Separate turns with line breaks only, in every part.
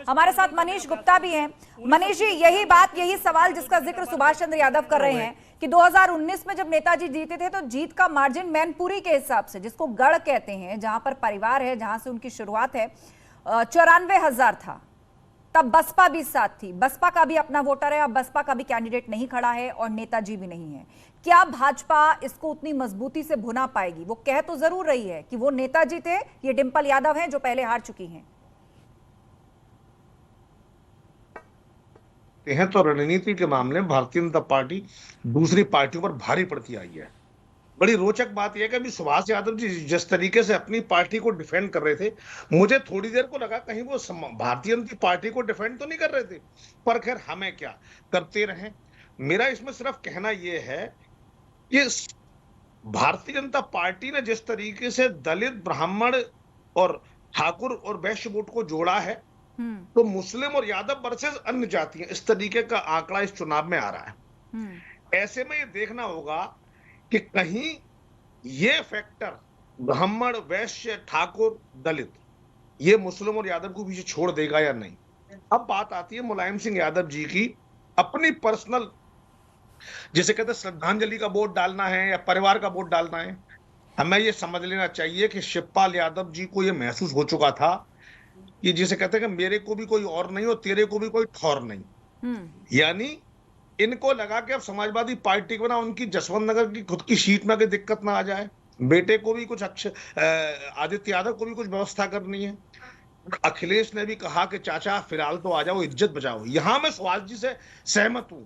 हमारे साथ मनीष गुप्ता भी हैं। मनीष जी, यही सवाल जिसका जिक्र सुभाष चंद्र यादव कर रहे हैं कि 2019 में जब नेताजी जीते थे तो जीत का मार्जिन मैनपुरी के हिसाब से, जिसको गढ़ कहते हैं, जहां पर परिवार है, जहां से उनकी शुरुआत है, 94,000 था। तब बसपा भी साथ थी। बसपा का भी अपना वोटर है, अब बसपा का भी कैंडिडेट नहीं खड़ा है और नेताजी भी नहीं है। क्या भाजपा इसको उतनी मजबूती से भुना पाएगी? वो कह तो जरूर रही है कि वो नेताजी थे, ये डिंपल यादव हैं जो पहले हार चुकी हैं।
तो रणनीति के मामले में भारतीय जनता पार्टी दूसरी पार्टियों पर भारी पड़ती आई है। बड़ी रोचक बात यह कि अभी सुभाष यादव जी जिस तरीके से अपनी पार्टी को डिफेंड कर रहे थे, मुझे थोड़ी देर को लगा कहीं वो भारतीय जनता पार्टी को डिफेंड तो नहीं कर रहे थे, पर खैर हमें क्या, करते रहें। मेरा इसमें सिर्फ कहना यह है कि भारतीय जनता पार्टी ने जिस तरीके से दलित, ब्राह्मण और ठाकुर और वैश्य वोट को जोड़ा है, तो मुस्लिम और यादव वर्सेस अन्य जातियां, इस तरीके का आंकड़ा इस चुनाव में आ रहा है। ऐसे में ये देखना होगा कि कहीं ये फैक्टर ब्राह्मण, वैश्य, ठाकुर, दलित, ये मुस्लिम और यादव को पीछे छोड़ देगा या नहीं। अब बात आती है मुलायम सिंह यादव जी की अपनी पर्सनल, जिसे कहते हैं श्रद्धांजलि का वोट डालना है या परिवार का वोट डालना है। हमें ये समझ लेना चाहिए कि शिवपाल यादव जी को ये महसूस हो चुका था कि जिसे कहते हैं कि मेरे को भी कोई और नहीं और तेरे को भी कोई ठौर नहीं। यानी इनको लगा कि अब समाजवादी पार्टी को ना उनकी जसवंत नगर की खुद की सीट में दिक्कत ना आ जाए, बेटे को भी कुछ अच्छे, आदित्य यादव को भी कुछ व्यवस्था करनी है। अखिलेश ने भी कहा कि चाचा फिलहाल तो आ जाओ, इज्जत बचाओ। यहां मैं सुभाष जी से सहमत हूं।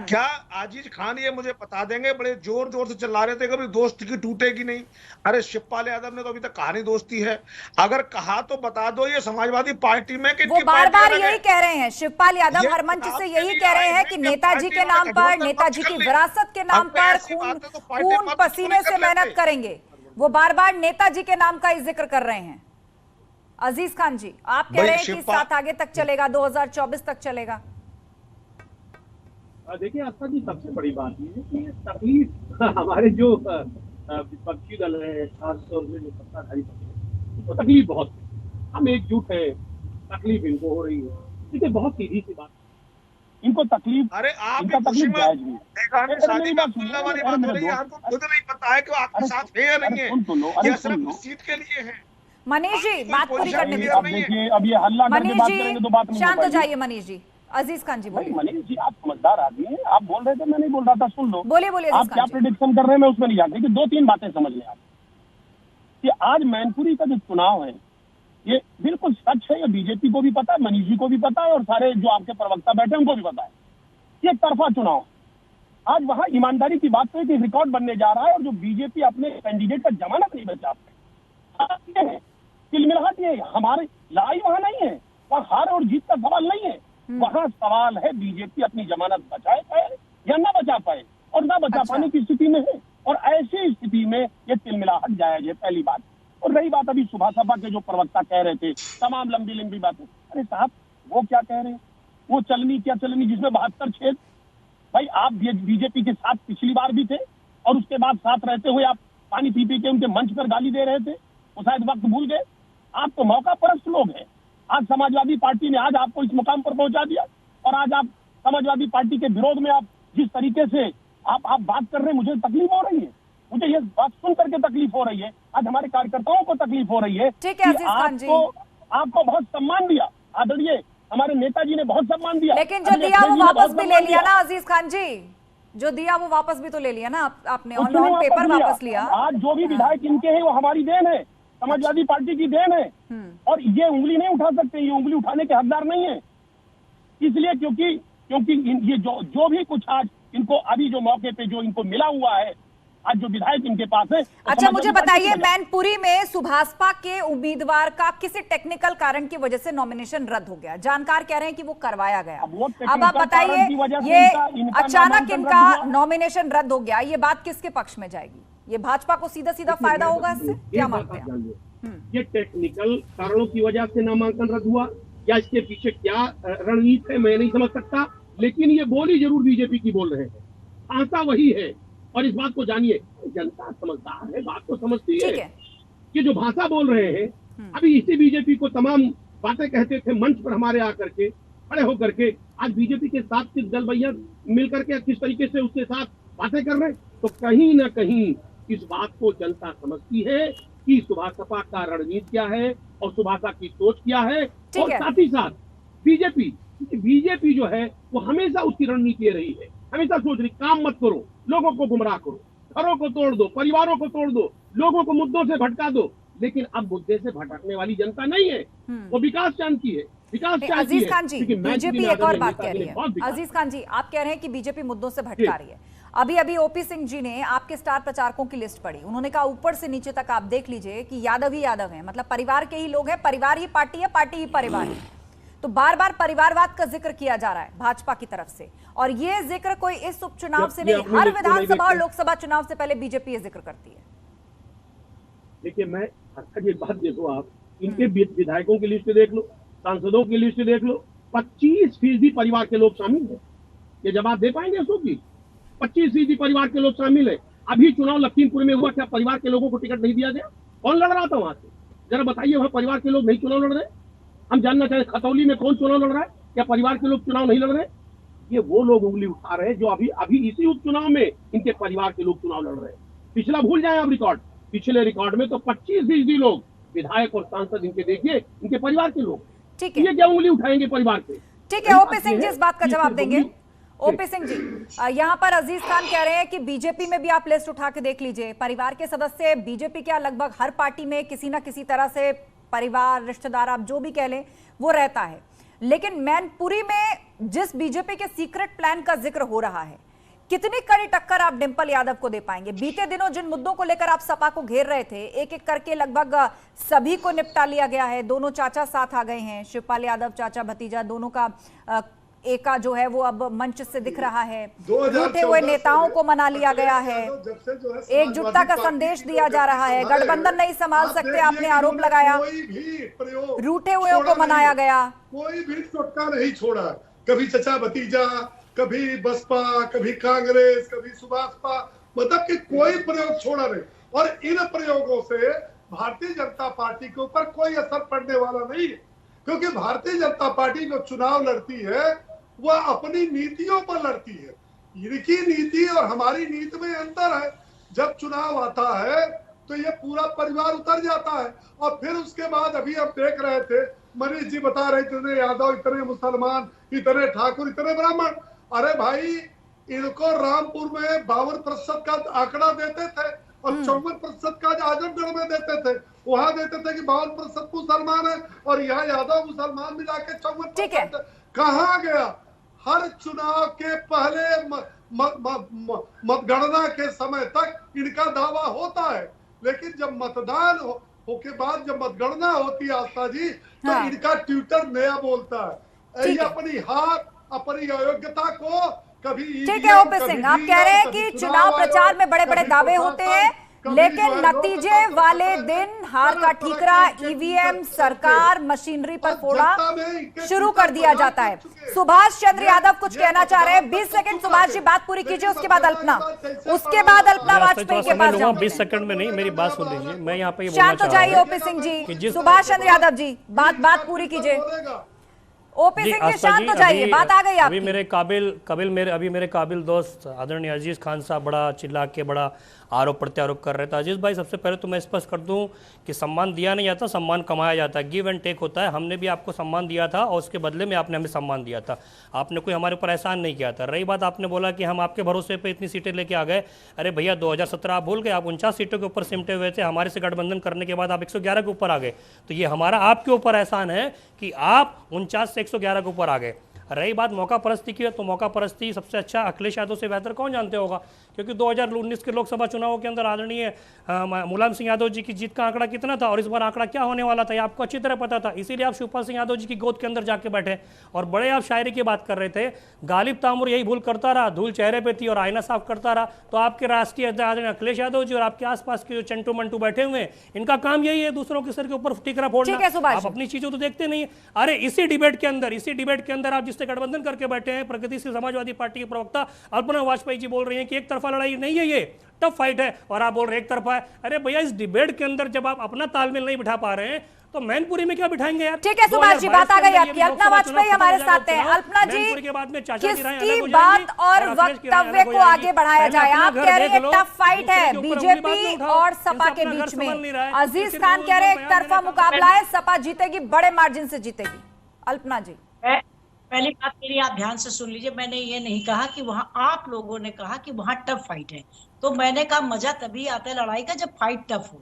क्या आजीज खान ये मुझे बता देंगे, बड़े जोर जोर से चिल्ला रहे थे कभी दोस्ती की टूटेगी नहीं। अरे शिवपाल यादव ने तो अभी तक कहानी दोस्ती है, अगर कहा तो बता दो ये समाजवादी पार्टी में कि
वो बार बार यही कह रहे हैं। शिवपाल यादव हर मंच से यही कह रहे हैं कि नेताजी के नाम पर, नेताजी की विरासत के नाम पर खून पसीने से मेहनत करेंगे। वो बार बार नेताजी के नाम का ही जिक्र कर रहे हैं। अजीज खान जी, आप कह रहे हैं कि साथ आगे तक चलेगा, 2024 तक चलेगा।
देखिए आस्था जी, सबसे बड़ी बात ये है कि तकलीफ हमारे जो विपक्षी दल है, खासतौर से जो सत्ताधारी पक्ष है, उनको तकलीफ बहुत है। हम एकजुट है, तकलीफ इनको हो रही है। देखिए बहुत सीधी सी बात, इनको तकलीफ,
अरे आप
इनका तकलीफ जायज भी
है। शादी में अब्दुल्ला वाली बात हो रही है, हमको खुद नहीं पता है कि वो आपके साथ है या नहीं है, या सिर्फ सीट के लिए है।
मनीष जी, बात पूरी करने दीजिए।
अब ये हल्ला करके बात करेंगे तो बात नहीं,
शांत हो जाइए मनीष जी। अजीज खान जी बोलिए।
मनीष जी, आप समझदार आदमी हैं, आप बोल रहे थे, मैं नहीं बोल रहा था, सुन लो।
बोलिए बोलिए।
आप क्या प्रेडिक्शन कर रहे हैं मैं उसमें नहीं जाती, कि 2-3 बातें समझ लें आप कि आज मैनपुरी का जो चुनाव है ये बिल्कुल सच है। ये बीजेपी को भी पता है, मनीष जी को भी पता है, और सारे जो आपके प्रवक्ता बैठे हैं उनको भी पता है। ये तरफा चुनाव आज वहां ईमानदारी की बात तो एक रिकॉर्ड बनने जा रहा है, और जो बीजेपी अपने कैंडिडेट का जमानत नहीं बचा पाए, तिलमिलाहट ये हमारे लड़ाई वहां नहीं है, वहां हार और जीत का सवाल नहीं है। वहां सवाल है बीजेपी अपनी जमानत बचाए पाए या ना बचा पाए, और ना बचा पाने की स्थिति में है, और ऐसी स्थिति में ये तिलमिलाहट जायज है, पहली बात। और रही बात अभी सुबह सभा के जो प्रवक्ता कह रहे थे तमाम लंबी लंबी बातें, अरे साहब वो क्या कह रहे हैं, वो चलनी क्या चलनी जिसमें 72 छेद। भाई आप बीजेपी के साथ पिछली बार भी थे, और उसके बाद साथ रहते हुए आप पानी पी पी के उनके मंच पर गाली दे रहे थे, वो शायद वक्त भूल गए। आप तो मौका परस्त लोग हैं। आज समाजवादी पार्टी ने आज आपको इस मुकाम पर पहुंचा दिया, और आज आप समाजवादी पार्टी के विरोध में आप जिस तरीके से आप बात कर रहे हैं, मुझे तकलीफ हो रही है। मुझे ये बात सुन करके तकलीफ हो रही है, आज हमारे कार्यकर्ताओं को तकलीफ हो रही है कि आपको बहुत सम्मान दिया, आदरणीय हमारे नेताजी ने बहुत सम्मान दिया,
लेकिन जो दिया वो वापस भी ले लिया ना अजीज खान जी, जो दिया वो वापस भी तो ले लिया ना आपने, ऑन पेपर वापस लिया।
आज जो भी विधायक इनके हैं वो हमारी देन है, समाजवादी पार्टी की देन है, और ये उंगली नहीं उठा सकते, ये उंगली उठाने के हकदार नहीं है। इसलिए क्योंकि ये जो भी कुछ आज इनको अभी जो मौके पे जो इनको मिला हुआ है, आज जो विधायक इनके पास है।
अच्छा मुझे बताइए, मैनपुरी में सुभाषपा के उम्मीदवार का किसी टेक्निकल कारण की वजह से नॉमिनेशन रद्द हो गया, जानकार कह रहे हैं कि वो करवाया गया। अब आप बताइए, ये अचानक इनका नॉमिनेशन रद्द हो गया, ये बात किसके पक्ष में जाएगी? ये भाजपा को सीधा सीधा फायदा होगा इससे, क्या मानते हैं?
ये टेक्निकल कारणों की वजह से नामांकन रद्द हुआ, या इसके पीछे क्या रणनीति है मैं नहीं समझ सकता, लेकिन ये बोली जरूर बीजेपी की बोल रहे हैं, भाषा वही है। और इस बात को जानिए, जनता समझदार है, बात को समझती है कि जो भाषा बोल रहे हैं, अभी इसी बीजेपी को तमाम बातें कहते थे मंच पर हमारे आकर के खड़े होकर के, आज बीजेपी के साथ सिर्फ दल भैया मिलकर के किस तरीके से उसके साथ बातें कर रहे हैं, तो कहीं ना कहीं इस बात को जनता समझती है कि सुभाषपा का रणनीति क्या है और सुभाषपा की सोच क्या है। और साथ ही साथ बीजेपी जो है वो हमेशा उसकी रणनीति रही है, हमेशा सोच रही काम मत करो, लोगों को गुमराह करो, घरों को तोड़ दो, परिवारों को तोड़ दो, लोगों को मुद्दों से भटका दो। लेकिन अब मुद्दे से भटकने वाली जनता नहीं है, वो विकास चाहती है, विकास चाहती है।
अजीज खान जी, बीजेपी एक और बात कह रही है। अजीज खान जी, आप कह रहे हैं कि बीजेपी मुद्दों से भटका रही है। अभी ओपी सिंह जी ने आपके स्टार प्रचारकों की लिस्ट पढ़ी, उन्होंने कहा ऊपर से नीचे तक आप देख लीजिए कि यादव ही यादव है, मतलब परिवार के ही लोग हैं, परिवार ही पार्टी है, पार्टी ही परिवार है। तो बार बार परिवारवाद का जिक्र किया जा रहा है भाजपा की तरफ से, और ये जिक्र कोई इस उपचुनाव से नहीं, हर विधानसभा और लोकसभा चुनाव से पहले बीजेपी ये जिक्र करती है।
देखिए, मैं ये बात देखो, आप इनके विधायकों की लिस्ट देख लो, सांसदों की लिस्ट देख लो, 25% परिवार के लोग शामिल हैं। ये जवाब दे पाएंगे उसको कि 25% परिवार के लोग शामिल है। अभी चुनाव लखीमपुर में हुआ, क्या परिवार के लोगों को टिकट नहीं दिया गया? कौन लड़ रहा था वहां से? जरा बताइए, वहां परिवार के लोग नहीं चुनाव लड़ रहे? हम जानना चाहें खतौली में कौन चुनाव लड़ रहा है? क्या परिवार के लोग चुनाव नहीं लड़ रहे? ये वो लोग उंगली उठा रहे हैं जो अभी इसी उपचुनाव में इनके परिवार के लोग चुनाव लड़ रहे हैं। पिछला भूल जाए आप रिकॉर्ड, पिछले रिकॉर्ड में तो 25% लोग विधायक और सांसद इनके देखिए, इनके परिवार के लोग।
ठीक है,
ये क्या उंगली उठाएंगे परिवार पे?
ठीक है, ओपी सिंह जी इस बात का जवाब देंगे। ओपी सिंह जी, यहाँ पर अजीज खान कह रहे हैं कि बीजेपी में भी आप लिस्ट उठा के देख लीजिए, परिवार के सदस्य बीजेपी क्या लगभग हर पार्टी में किसी ना किसी तरह से परिवार, रिश्तेदार, आप जो भी कह लें, वो रहता है। लेकिन मैनपुरी में जिस बीजेपी के सीक्रेट प्लान का जिक्र हो रहा है, कितनी कड़ी टक्कर आप डिंपल यादव को दे पाएंगे? बीते दिनों जिन मुद्दों को लेकर आप सपा को घेर रहे थे, एक एक करके लगभग सभी को निपटा लिया गया है। दोनों चाचा साथ आ गए हैं, शिवपाल यादव चाचा भतीजा दोनों का एका जो है वो अब मंच से दिख रहा है। रूठे हुए नेताओं को मना लिया गया है, एकजुटता का संदेश दिया जा रहा है, गठबंधन नहीं संभाल सकते आपने आरोप लगाया, रूठे हुए को मनाया गया।
कोई भी टोटका नहीं छोड़ा, कभी चचा भतीजा, कभी बसपा, कभी कांग्रेस, कभी सुभाषपा, मतलब कि कोई प्रयोग छोड़ा नहीं। और इन प्रयोगों से भारतीय जनता पार्टी के ऊपर कोई असर पड़ने वाला नहीं है, क्योंकि भारतीय जनता पार्टी जो चुनाव लड़ती है वह अपनी नीतियों पर लड़ती है। इनकी नीति और हमारी नीति में अंतर है। जब चुनाव आता है तो ये पूरा परिवार उतर जाता है, और फिर उसके बाद अभी हम देख रहे थे, मनीष जी बता रहे थे, इतने यादव, इतने मुसलमान, इतने ठाकुर, इतने ब्राह्मण। अरे भाई, इनको रामपुर में 52% का आंकड़ा देते थे और 54% का आजमगढ़ में देते थे। वहां देते थे कि 52% मुसलमान है और यहाँ यादव मुसलमान मिला के 54%। कहाँ गया? हर चुनाव के पहले मतगणना के समय तक इनका दावा होता है, लेकिन जब मतदान के बाद जब मतगणना होती है आस्था जी, तो इनका ट्विटर नया बोलता है। ये अपनी हार, अपनी अयोग्यता को कभी।
ठीक है ओपी सिंह, आप कह रहे हैं कि चुनाव प्रचार में बड़े बड़े दावे होते हैं, लेकिन नतीजे वाले दिन हार का ठीकरा ईवीएम सरकार मशीनरी पर फोड़ा शुरू कर दिया जाता है। सुभाष चंद्र यादव कुछ कहना चाह रहे हैं, 20 सेकंड सुभाष जी बात पूरी कीजिए, उसके बाद अल्पना वाजपेयी के पास जाऊंगी।
20 सेकंड में नहीं, मेरी बात सुन लीजिए, मैं यहाँ पे
शांत हो जाइए ओपी सिंह जी, सुभाष चंद्र यादव जी बात पूरी कीजिए। ओपी सिंह जी शांत हो जाइए, बात आ गई आपकी।
अभी मेरे काबिल दोस्त आदरणीय अजीज खान साहब बड़ा चिल्ला के बड़ा आरोप प्रत्यारोप कर रहे थे। अजीज भाई, सबसे पहले तो मैं स्पष्ट कर दूं कि सम्मान दिया नहीं जाता, सम्मान कमाया जाता है, गिव एंड टेक होता है। हमने भी आपको सम्मान दिया था और उसके बदले में आपने हमें सम्मान दिया था, आपने कोई हमारे ऊपर एहसान नहीं किया था। रही बात, आपने बोला कि हम आपके भरोसे पे इतनी सीटें लेके आ गए, अरे भैया 2017 आप भूल गए, आप 49 सीटों के ऊपर सिमटे हुए थे, हमारे से गठबंधन करने के बाद आप 111 के ऊपर आ गए, तो ये हमारा आपके ऊपर एहसान है कि आप 49 से 111 के ऊपर आ गए। रही बात मौका परस्ती की है, तो मौका परस्ती सबसे अच्छा अखिलेश यादव से बेहतर कौन जानते होगा, क्योंकि 2019 के लोकसभा चुनावों के अंदर आदरणीय मुलायम सिंह यादव जी की जीत का आंकड़ा कितना था और इस बार आंकड़ा क्या होने वाला था, ये आपको अच्छी तरह पता था। इसीलिए आप शिवपाल सिंह यादव जी की गोद के अंदर जाके बैठे और बड़े आप शायरी की बात कर रहे थे। गालिब तामुर यही भूल करता रहा, धूल चेहरे पे थी और आईना साफ करता रहा। तो आपके राष्ट्रीय अध्यक्ष आदरणीय अखिलेश यादव जी और आपके आसपास के जो चंटू मंटू बैठे हुए हैं, इनका काम यही है दूसरों के सर के ऊपर टिकरा फोड़ना। आप अपनी चीजों तो देखते नहीं। अरे इसी डिबेट के अंदर आप जिससे गठबंधन करके बैठे हैं, प्रगतिशील समाजवादी पार्टी के प्रवक्ता अल्पना वाजपेयी जी बोल रही हैं कि एक तरफा लड़ाई नहीं है, ये टफ फाइट है, और आप बोल रहे एक तरफा है। अरे भैया, इस डिबेट के अंदर जब आप अपना तालमेल नहीं बिठा पा रहे हैं, तो मैनपुरी में क्या बिठाएंगे यार?
ठीक है सुभाष जी, बात आ गई आपकी। अल्पना वाजपेयी हमारे साथ हैं। अल्पना जी, किसकी बात और वक्तव्य को आगे बढ़ाया जाए? आप कह रहे हैं टफ फाइट है बीजेपी और सपा के बीच में, अजीज खान कह रहे हैं एक तरफा मुकाबला है, सपा जीतेगी, बड़े मार्जिन से जीतेगी। अल्पना जी,
पहली बात मेरी आप ध्यान से सुन लीजिए, मैंने ये नहीं कहा कि वहां, आप लोगों ने कहा कि वहां टफ फाइट है, तो मैंने कहा मजा तभी आता है लड़ाई का जब फाइट टफ हो।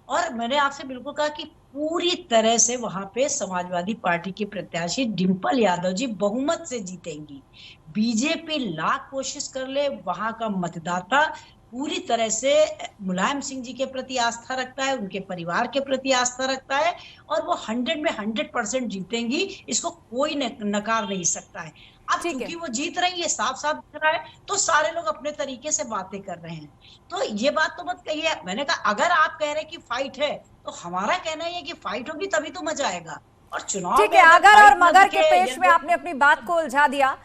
और मैंने आपसे बिल्कुल कहा कि पूरी तरह से वहां पे समाजवादी पार्टी की प्रत्याशी डिंपल यादव जी बहुमत से जीतेंगी। बीजेपी लाख कोशिश कर ले, वहां का मतदाता पूरी तरह से मुलायम सिंह जी के प्रति आस्था रखता है, उनके परिवार के प्रति आस्था रखता है, और वो 100 में 100% जीतेंगी, इसको कोई नकार नहीं सकता है। अब क्योंकि वो जीत रही है, साफ साफ दिख रहा है, तो सारे लोग अपने तरीके से बातें कर रहे हैं। तो ये बात तो मत कहिए। मैंने कहा अगर आप कह रहे हैं कि फाइट है, तो हमारा कहना है कि फाइट होगी तभी तो मजा आएगा। और चुनाव
ठीक है, अगर और मगर के पेश में आपने अपनी बात को उलझा दिया।